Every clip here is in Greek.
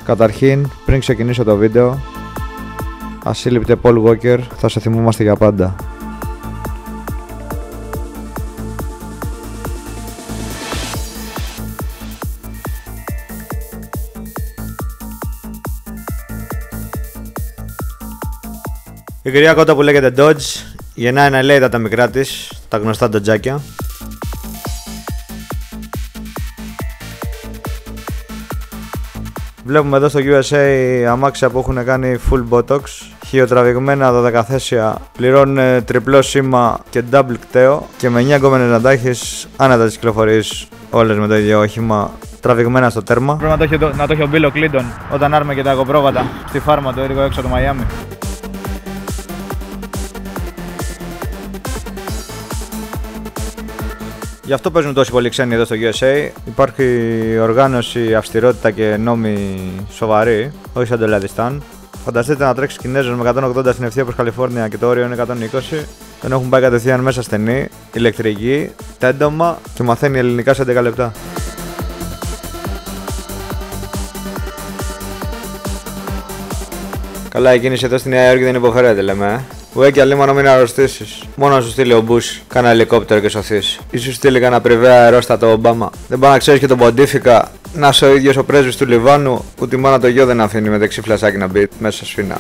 Καταρχήν, πριν ξεκινήσω το βίντεο, ασύλληπτε Paul Walker, θα σε θυμόμαστε για πάντα. Η κυρία κότα που λέγεται Dodge γεννάει ένα LA τα μικρά της, τα γνωστά ντοτζάκια. Βλέπουμε εδώ στο USA αμάξια που έχουν κάνει full botox, χιοτραβηγμένα 12 θέσια, πληρώνουν τριπλό σήμα και double κταίο και με 9 γκόμενες να τα έχεις άνετα τις κυκλοφορείς όλες με το ίδιο όχημα, τραβηγμένα στο τέρμα. Πρέπει να το έχει ο Μπίλο Κλίντον όταν άρμε και τα αγοπρόβατα στη φάρμα του έργο έξω από το Μαϊάμι. Γι' αυτό παίζουν τόσοι πολλοί ξένοι εδώ στο USA. Υπάρχει οργάνωση, αυστηρότητα και νόμοι σοβαροί, όχι σαν το Ελλαδιστάν. Φανταστείτε να τρέξει Κινέζος με 180 στην ευθεία προς Καλιφόρνια και το όριο είναι 120. Τον έχουν πάει κατευθείαν μέσα στενή, ηλεκτρική, τέντομα και μαθαίνει ελληνικά σε 11 λεπτά. Καλά, η κίνηση εδώ στη Νέα Υόρκη δεν υποφέρεται, λέμε. Ουέκια λίγο να μην αρρωστήσεις. Μόνο να σου στείλει ο Μπούς κάνα ελικόπτερο και σωθείς. Ή σου στείλει κάνα πριβέ αερόστατο Ομπάμα. Δεν πάει να ξέρεις και τον Ποντίφικα να είσαι ο ίδιος ο πρέσβης του Λιβάνου που τη μάνα το γιο δεν αφήνει με δεξί φλασάκι να μπει μέσα στα σφίνα.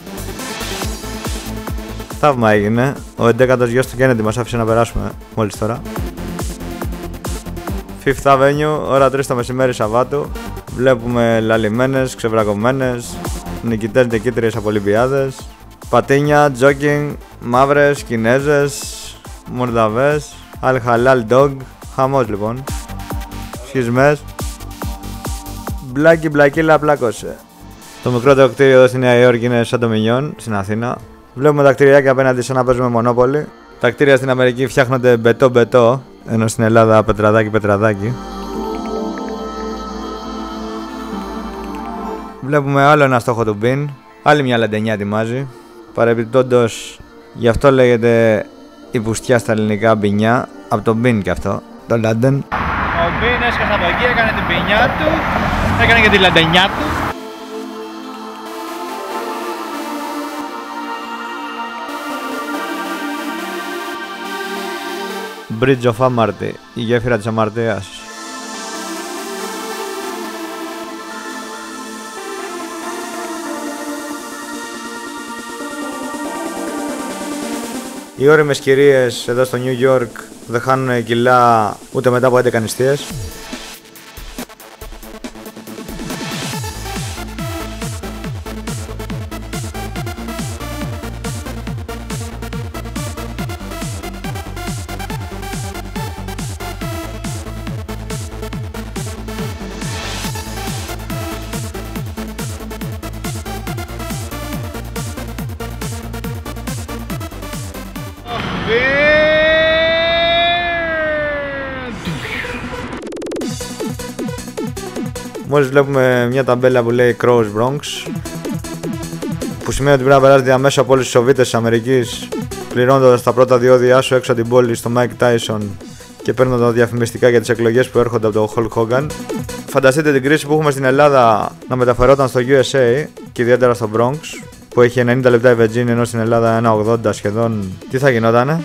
Θαύμα έγινε. Ο 11ος γιος του Κέννεντι μας άφησε να περάσουμε μόλις τώρα. Fifth Avenue, ώρα 3 το μεσημέρι Σαββάτου. Βλέπουμε λαλημένες, ξεβρακωμένες, νικητές νικήτριες από Ολυμπιάδες. Πατίνια, τζόκινγκ, μαύρες, Κινέζες, Μορδαβές, Αλ-Χαλάλ Dog, χαμός λοιπόν. Σχισμές. Μπλάκιλα πλάκωσε. Το μικρότερο κτίριο εδώ στη Νέα Υόρκη είναι σαν το Μινιόν, στην Αθήνα. Βλέπουμε τα κτίρια απέναντι σαν να παίζουμε Μονόπολη. Τα κτίρια στην Αμερική φτιάχνονται μπετό-μπετό, ενώ στην Ελλάδα πετραδάκι-πετραδάκι. Βλέπουμε άλλο ένα στόχο του Μπιν, άλλη μια λαντενιά ετοιμάζει. Παρεπιπτόντως, γι' αυτό λέγεται η πουστιά στα ελληνικά μπινιά, από τον Μπιν και αυτό, το Λάντεν. Ο Μπιν έσκασε από εκεί, έκανε την μπινιά του, έκανε και τη λαντενιά του. Bridge of Amarty, η γέφυρα της αμαρτίας. Οι ώριμες κυρίες εδώ στο New York δεν χάνουν κιλά ούτε μετά από 11 νηστείες. Μόλις βλέπουμε μια ταμπέλα που λέει Crows Bronx, που σημαίνει ότι πρέπει να περάσει διαμέσου από όλους τους Σοβίτες της Αμερικής, πληρώνοντας τα πρώτα διόδια σου έξω από την πόλη στο Mike Tyson και παίρνοντας διαφημιστικά για τις εκλογές που έρχονται από τον Hulk Hogan. Φανταστείτε την κρίση που έχουμε στην Ελλάδα να μεταφερόταν στο USA και ιδιαίτερα στο Bronx, που έχει 90 λεπτά η Virginia ενώ στην Ελλάδα 1,80 σχεδόν. Τι θα γινότανε?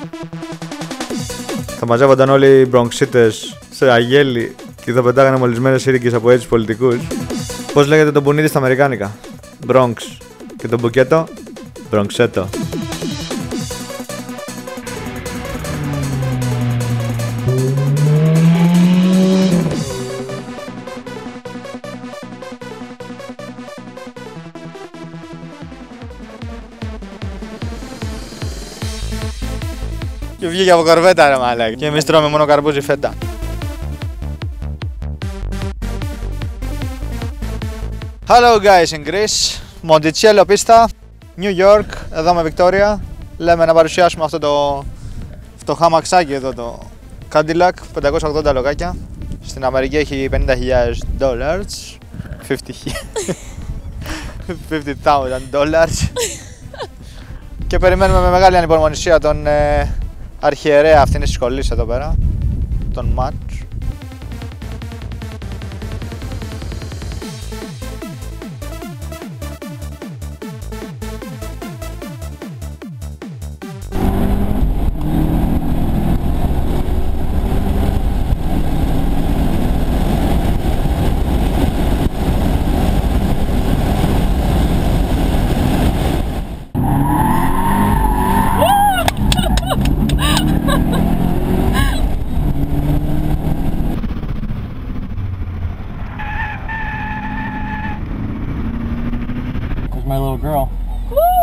Θα μαζεύονταν όλοι οι Bronxίτες σε αγέλη και θα πετάγανε μολυσμένες σύρικες από έτσι πολιτικούς. Πώς λέγεται το μπουνίδι στα αμερικάνικα? Bronx. Και το μπουκέτο? Bronxέτο. Και βγήκε από κορβέτα ρε μαλάκα. Και εμείς τρώμε μόνο καρπούζι φέτα. Hello guys in Greece, Monticello πίστα, New York, εδώ με Βικτόρια. Λέμε να παρουσιάσουμε αυτό το φτωχά μαξάκι εδώ, το Cadillac, 580 λογάκια. Στην Αμερική έχει $50,000, $50,000. Και περιμένουμε με μεγάλη ανυπομονησία τον αρχιερέα αυτήν της σχολής εδώ πέρα, τον Ματ. my little girl. Woo!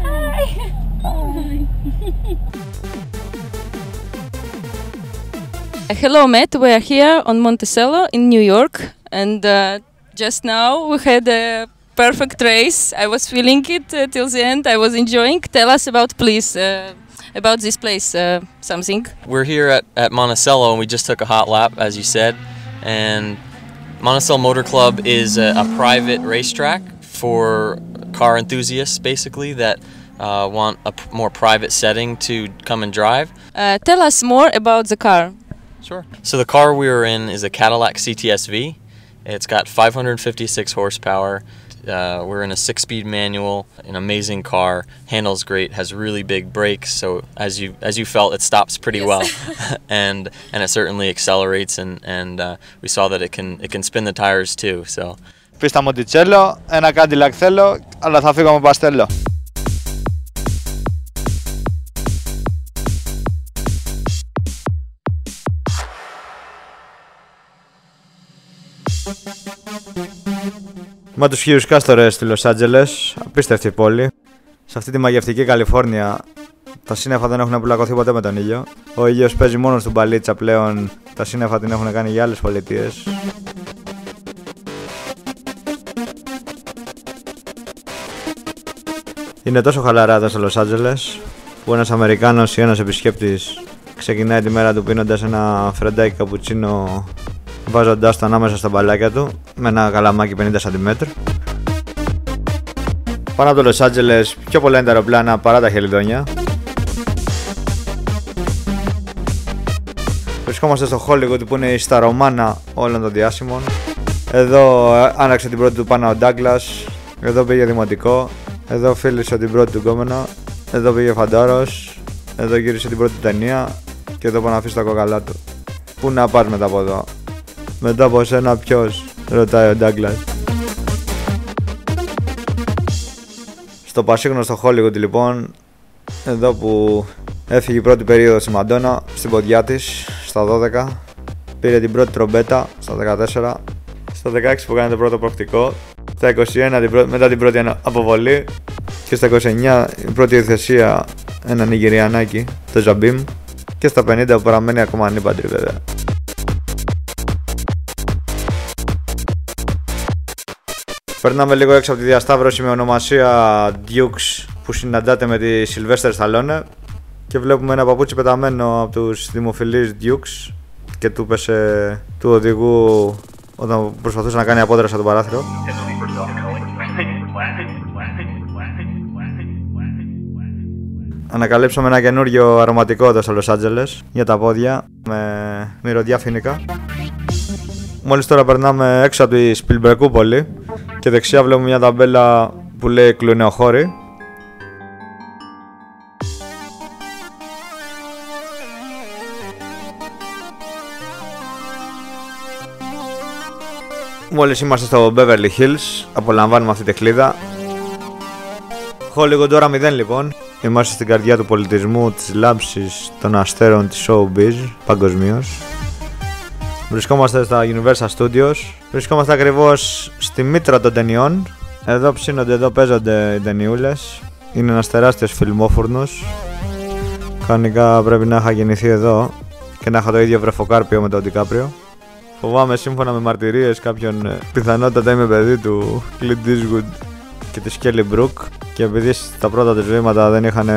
Hi! Hello, Matt. We are here on Monticello in New York, and just now we had a perfect race. I was feeling it till the end. I was enjoying. Tell us about, please, about this place, something. We're here at Monticello, and we just took a hot lap, as you said. And Monticello Motor Club is a private racetrack for car enthusiasts, basically, that want a more private setting to come and drive. Tell us more about the car. Sure. So the car we were in is a Cadillac CTS-V. It's got 556 horsepower. We're in a 6-speed manual, an amazing car, handles great, has really big brakes, so as you felt, it stops pretty well, and it certainly accelerates, and we saw that it can spin the tires too. So. Πίστα Monticello, ένα Cadillac θέλω, αλλά θα φύγω με παστέλο. Με τους χίλιους κάστορες στη Λος Άντζελες, απίστευτη πόλη. Σε αυτή τη μαγευτική Καλιφόρνια τα σύννεφα δεν έχουν πουλακωθεί ποτέ με τον ήλιο. Ο ήλιος παίζει μόνο στην παλίτσα πλέον, τα σύννεφα την έχουν κάνει για άλλες πολιτείες. Είναι τόσο χαλαρά εδώ στο Λος Άντζελες που ένας Αμερικάνος ή ένας επισκέπτης ξεκινάει τη μέρα του πίνοντας ένα φρεντάκι καπουτσίνο, βάζοντάς το ανάμεσα στα μπαλάκια του με ένα καλαμάκι 50 cm. Πάνω από το Λος Άντζελες πιο πολλά είναι τα αεροπλάνα παρά τα χελιδόνια. Βρισκόμαστε στο Hollywood που είναι η σταρομάνα όλων των διάσημων. Εδώ άναξε την πρώτη του Πάνα ο Ντάγκλας, εδώ πήγε δημοτικό, εδώ φίλησε την πρώτη του γκόμενο, εδώ πήγε φαντάρος, εδώ γύρισε την πρώτη του ταινία και εδώ πάει να αφήσει τα κόκαλά του. Πού να πας μετά από εδώ? Μετά από σένα ποιος? Ρωτάει ο Ντάγκλας. Στο πασίγνωστο Hollywood λοιπόν, εδώ που έφυγε η πρώτη περίοδος η Μαντόνα, στην ποδιά της, στα 12, πήρε την πρώτη τρομπέτα, στα 14, στα 16 που κάνει το πρώτο προκτικό, στα 21 μετά την πρώτη αποβολή και στα 29 η πρώτη υιοθεσία ένα Νιγηριανάκι, το Ζαμπίμ, και στα 50 που παραμένει ακόμα ανήπαντρη βέβαια. Περνάμε λίγο έξω από τη διασταύρωση με ονομασία Dukes που συναντάται με τη Sylvester Stallone και βλέπουμε ένα παπούτσι πεταμένο από τους δημοφιλείς Dukes και του πέσε του οδηγού όταν προσπαθούσε να κάνει απόδραση από το παράθυρο. Ανακαλύψαμε ένα καινούριο αρωματικό εδώ στο Λος Άντζελες για τα πόδια με μυρωδιά φοινικά. Μόλις τώρα περνάμε έξω από τη Σπιλμπερκούπολη και δεξιά βλέπουμε μια ταμπέλα που λέει Κλουνεοχώρη. Μόλις είμαστε στο Beverly Hills, απολαμβάνουμε αυτή τη κλίδα. Hollywood ώρα 0 λοιπόν. Είμαστε στην καρδιά του πολιτισμού, της λάμψης των αστέρων της showbiz παγκοσμίως. Βρισκόμαστε στα Universal Studios. Βρισκόμαστε ακριβώς στη μήτρα των ταινιών. Εδώ ψήνονται, εδώ παίζονται οι ταινιούλες. Είναι ένας τεράστιος φιλμόφουρνος. Κανονικά πρέπει να είχα γεννηθεί εδώ και να είχα το ίδιο βρεφοκάρπιο με τον Ντικάπριο. Φοβάμαι σύμφωνα με μαρτυρίες κάποιον πιθανότατα είμαι παιδί του Clint Eastwood και της Kelly Brook και επειδή στα πρώτα τους βήματα δεν είχαν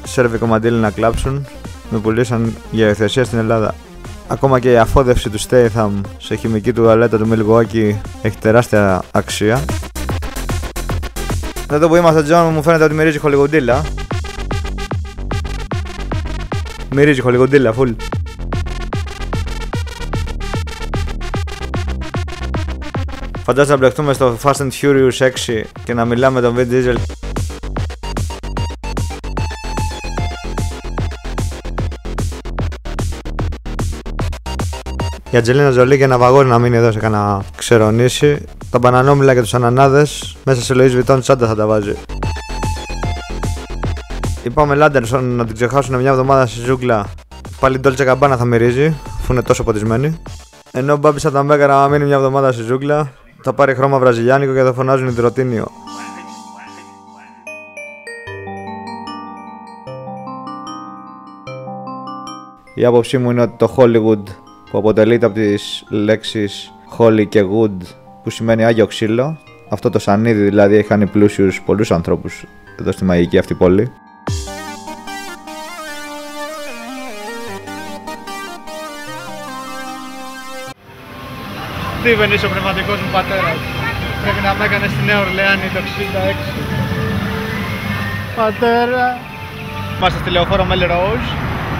σέρβικο μαντίλι να κλάψουν, με πουλήσαν για υιοθεσία στην Ελλάδα. Ακόμα και η αφόδευση του Statham σε χημική τουαλέτα του Milwaukee έχει τεράστια αξία. Εδώ που είμαστε, Τζον, μου φαίνεται ότι μυρίζει χολιγουντίλα. Μυρίζει χολιγουντίλα, φουλ. Φαντάζομαι να μπλεχτούμε στο Fast and Furious 6 και να μιλάμε με τον Vin Diesel. Η Αντζελίνα Τζολί και ένα βαγόνι να μείνει εδώ σε κανένα ξερονήσι. Τα μπανανόμιλα και τους ανανάδες μέσα σε Louis Vuitton τσάντα θα τα βάζει. Είπαμε Λάντερσον να την ξεχάσουν μια εβδομάδα στη ζούγκλα. Πάλι Dolce Gabbana θα μυρίζει, αφού είναι τόσο ποτισμένη. Ενώ ο Μπάμπης θα τα μέγαρα να μείνει μια εβδομάδα στη ζούγκλα, θα πάρει χρώμα βραζιλιάνικο και θα φωνάζουν υδροτίνιο. Η άποψή μου είναι ότι το Hollywood, που αποτελείται από τις λέξεις Holy και Wood, που σημαίνει άγιο ξύλο, αυτό το σανίδι δηλαδή έχει κάνει πλούσιους πολλούς ανθρώπους εδώ στη μαγική αυτή πόλη. Στίβεν, είσαι ο πνευματικός μου πατέρας. Πρέπει να με έκανε στη Νέα Ορλεάνη το 66. Πατέρα. Είμαστε στη λεωφόρο Melrose,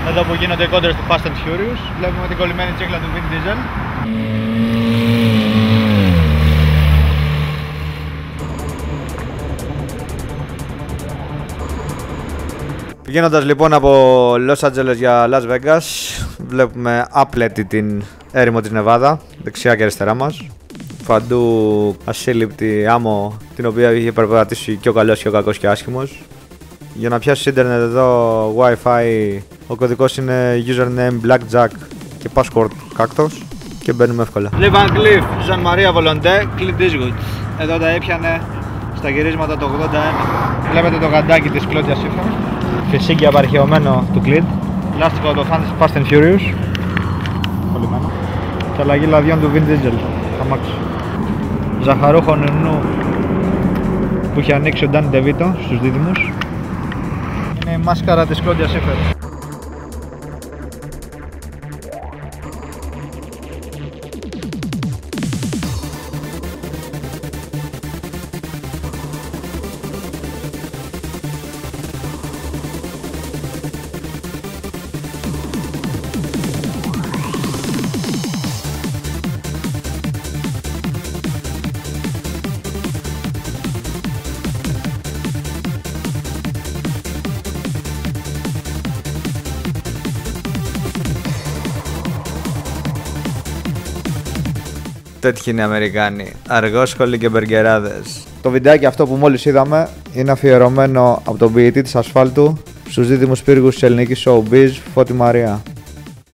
εδώ που γίνονται οι κόντρες του Fast and Furious. Βλέπουμε την κολλημένη τσίχλα του Vin Diesel. Πηγαίνοντας λοιπόν από Los Angeles για Las Vegas, βλέπουμε άπλετη την έρημο της Νεβάδα, δεξιά και αριστερά μας. Παντού ασύλληπτη άμμο, την οποία είχε περπατήσει και ο καλός και ο κακός και άσχημος. Για να πιάσεις ίντερνετ εδώ, Wi-Fi, ο κωδικός είναι username blackjack και password cactus και μπαίνουμε εύκολα. Le Van Cleef, Jean Maria Volonté, Clint Eastwood. Εδώ τα έπιανε στα γυρίσματα το 81. Βλέπετε το γαντάκι της Claudia Schiffer. Φυσίκι απαρχαιωμένο του Clint. Λάστιχο το Fast and Furious. Κολλημένο. Και αλλαγή λαδιών του Vin Diesel. Αμάξι. Ζαχαρούχο νου που είχε ανοίξει ο Danny DeVito στους δίδυμους. Είναι η μάσκαρα της Claudia Schiffer. Τέτοιοι είναι οι Αμερικάνοι, αργόσχολοι και μπεργκεράδες. Το βιντεάκι αυτό που μόλις είδαμε είναι αφιερωμένο από τον ποιητή της ασφάλτου στους δίδυμους πύργους της ελληνικής showbiz, Φώτη Μαρία.